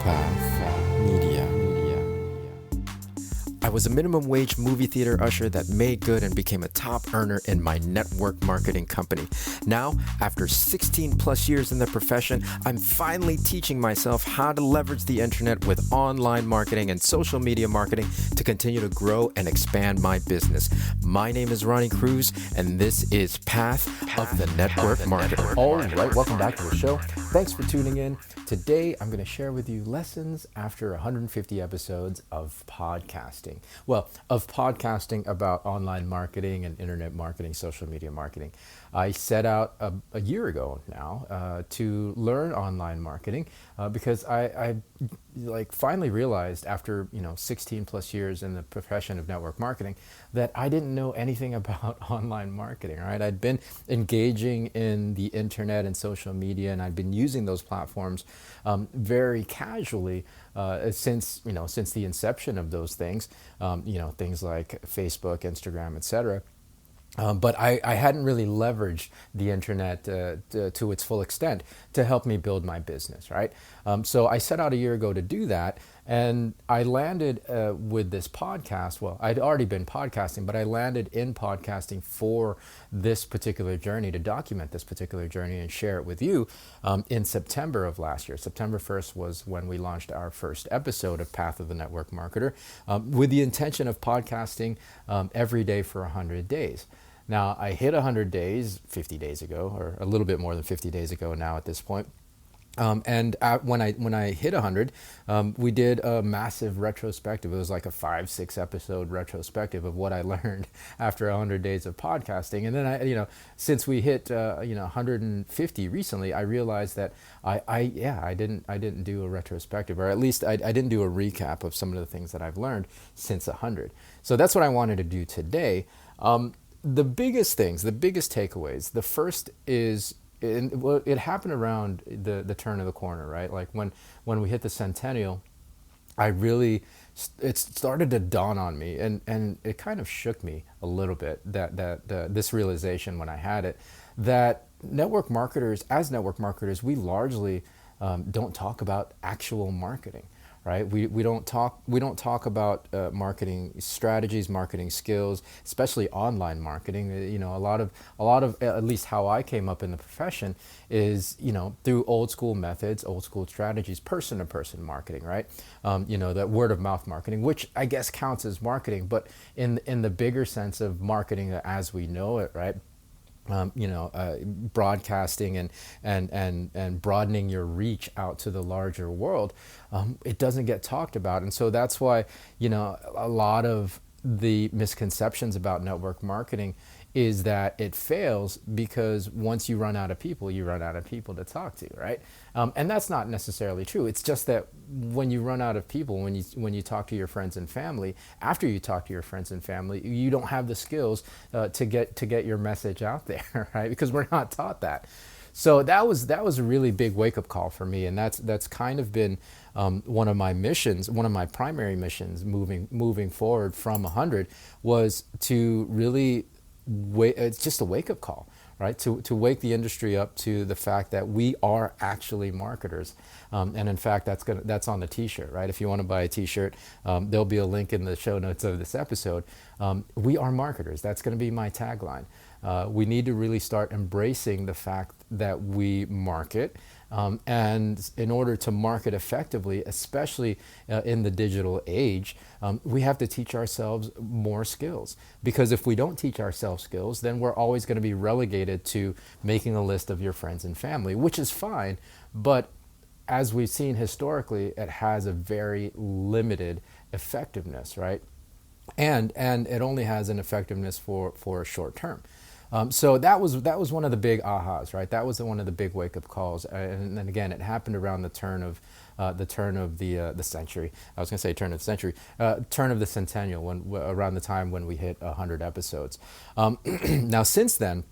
Path Media. I was a minimum wage movie theater usher that made good and became a top earner in my network marketing company. Now, after 16 plus years in the profession, I'm finally teaching myself how to leverage the internet with online marketing and social media marketing to continue to grow and expand my business. My name is Ronnie Cruz, and this is Path of the Network Marketer. All right, welcome back to the show. Thanks for tuning in. Today, I'm going to share with you lessons after 150 episodes of podcasting. Well, of podcasting about online marketing and internet marketing, social media marketing. I set out a year ago now to learn online marketing because I finally realized after 16 plus years in the profession of network marketing that I didn't know anything about online marketing. Right, I'd been engaging in the internet and social media, and I'd been using those platforms very casually since the inception of those things. Things like Facebook, Instagram, etc. But I hadn't really leveraged the internet to its full extent to help me build my business, right? So I set out a year ago to do that, and I landed with this podcast. Well, I'd already been podcasting, but I landed in podcasting for this particular journey, to document this particular journey and share it with you in September of last year. September 1st was when we launched our first episode of Path of the Network Marketer with the intention of podcasting every day for 100 days. Now, I hit 100 days 50 days ago, or a little bit more than 50 days ago now at this point. When I hit 100, we did a massive retrospective. It was like a 5-6 episode retrospective of what I learned after 100 days of podcasting. And then since we hit 150 recently, I realized that I didn't do a retrospective, or at least I didn't do a recap of some of the things that I've learned since 100. So that's what I wanted to do today. The biggest takeaways. The first is, it happened around the turn of the corner, right? Like when we hit the centennial, it started to dawn on me, and it kind of shook me a little bit that this realization when I had it, that network marketers, we largely don't talk about actual marketing. Right? We don't talk about marketing strategies, marketing skills, especially online marketing. A lot of at least how I came up in the profession is through old school methods, old school strategies, person to person marketing, right? That word of mouth marketing, which I guess counts as marketing, but in the bigger sense of marketing as we know it, right? Broadcasting and broadening your reach out to the larger world, it doesn't get talked about. And so that's why, a lot of the misconceptions about network marketing is that it fails because once you run out of people, to talk to, right? And that's not necessarily true. It's just that when you run out of people, when you talk to your friends and family, after you talk to your friends and family, you don't have the skills to get your message out there, right? Because we're not taught that. So that was a really big wake-up call for me, and that's kind of been one of my missions, one of my primary missions moving forward from 100 was to really it's just a wake-up call, right? To wake the industry up to the fact that we are actually marketers, and in fact, that's on the T-shirt, right? If you want to buy a T-shirt, there'll be a link in the show notes of this episode. We are marketers. That's going to be my tagline. We need to really start embracing the fact that we market. And in order to market effectively, especially in the digital age, we have to teach ourselves more skills. Because if we don't teach ourselves skills, then we're always going to be relegated to making a list of your friends and family, which is fine. But as we've seen historically, it has a very limited effectiveness, right? And it only has an effectiveness for a short term. So that was one of the big ahas, right? That was one of the big wake-up calls, and then again, it happened around the turn of the century. I was going to say turn of the century, turn of the centennial, around the time when we hit 100 episodes. Now, since then,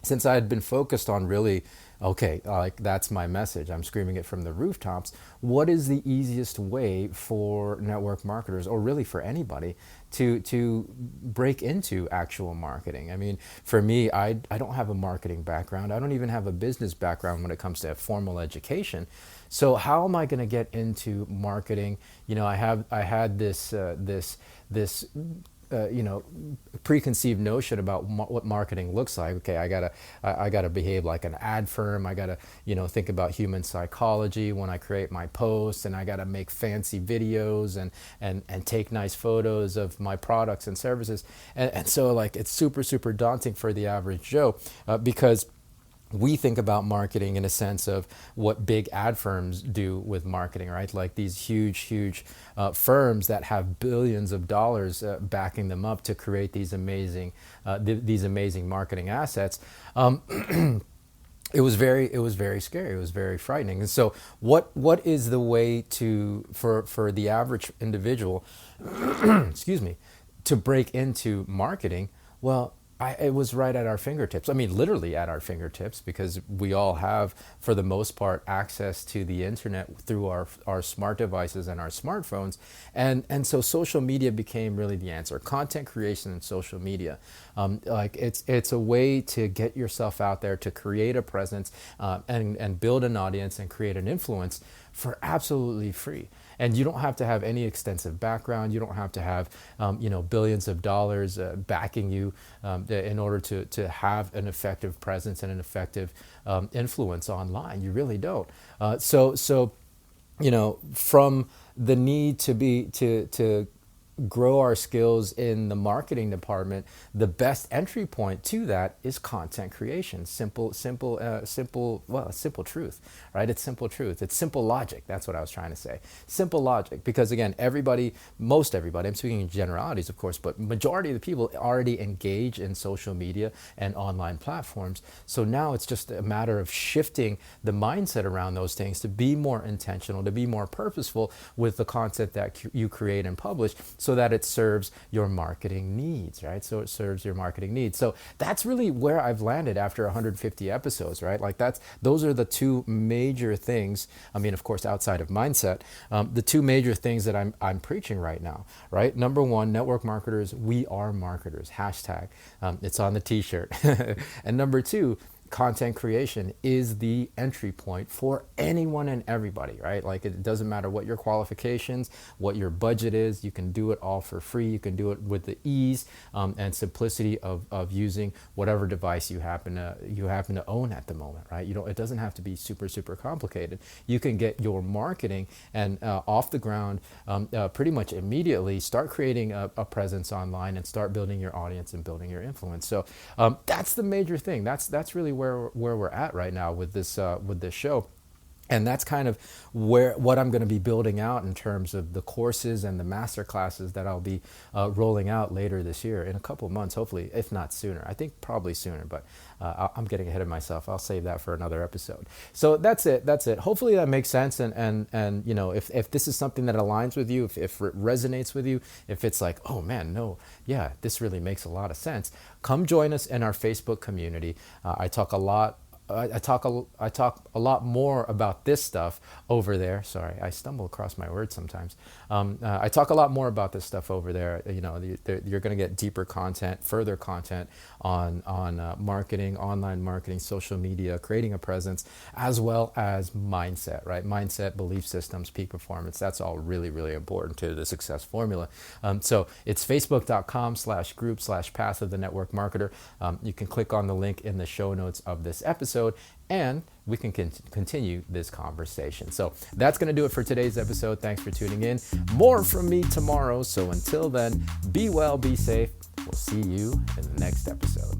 since I had been focused on really Okay, like that's my message. I'm screaming it from the rooftops. What is the easiest way for network marketers, or really for anybody, to break into actual marketing? I mean, for me, I don't have a marketing background. I don't even have a business background when it comes to formal education. So how am I going to get into marketing? I had this preconceived notion about what marketing looks like. Okay, I gotta behave like an ad firm. I gotta think about human psychology when I create my posts, and I gotta make fancy videos and take nice photos of my products and services. And so like it's super daunting for the average Joe, because we think about marketing in a sense of what big ad firms do with marketing, right? Like these huge firms that have billions of dollars backing them up to create these amazing marketing assets. It was very scary. It was very frightening. And so, what is the way for the average individual, excuse me, to break into marketing? Well, it was right at our fingertips. I mean, literally at our fingertips, because we all have, for the most part, access to the internet through our smart devices and our smartphones. And so social media became really the answer. Content creation and social media. Like it's a way to get yourself out there, to create a presence, and build an audience and create an influence for absolutely free. And you don't have to have any extensive background. You don't have to have, billions of dollars backing you in order to have an effective presence and an effective influence online. You really don't. So from the need to grow our skills in the marketing department, the best entry point to that is content creation. Simple truth, right? It's simple truth. It's simple logic. That's what I was trying to say. Simple logic, because again, most everybody, I'm speaking in generalities, of course, but majority of the people already engage in social media and online platforms. So now it's just a matter of shifting the mindset around those things to be more intentional, to be more purposeful with the content that you create and publish, so that it serves your marketing needs, right? So it serves your marketing needs. So that's really where I've landed after 150 episodes, right? Like those are the two major things. I mean, of course, outside of mindset, the two major things that I'm preaching right now, right? Number one, network marketers, we are marketers, hashtag. It's on the t-shirt. And number two, content creation is the entry point for anyone and everybody, right? Like it doesn't matter what your qualifications, what your budget is, you can do it all for free. You can do it with the ease and simplicity of using whatever device you happen to own at the moment, right? It doesn't have to be super complicated. You can get your marketing and off the ground pretty much immediately. Start creating a presence online and start building your audience and building your influence. So that's the major thing. That's really where we're at right now with this show. And that's kind of what I'm going to be building out in terms of the courses and the master classes that I'll be rolling out later this year, in a couple of months, hopefully, if not sooner. I think probably sooner, but I'm getting ahead of myself. I'll save that for another episode. So that's it. Hopefully that makes sense. And if this is something that aligns with you, if it resonates with you, if it's like, oh man, no, yeah, this really makes a lot of sense, come join us in our Facebook community. I talk a lot a lot more about this stuff over there. Sorry, I stumble across my words sometimes. I talk a lot more about this stuff over there. You're going to get deeper content, further content on marketing, online marketing, social media, creating a presence, as well as mindset, right? Mindset, belief systems, peak performance. That's all really, really important to the success formula. So it's facebook.com/group/path of the network marketer. You can click on the link in the show notes of this episode, and we can continue this conversation. So that's going to do it for today's episode. Thanks for tuning in. More from me tomorrow. So until then, be well, be safe. We'll see you in the next episode.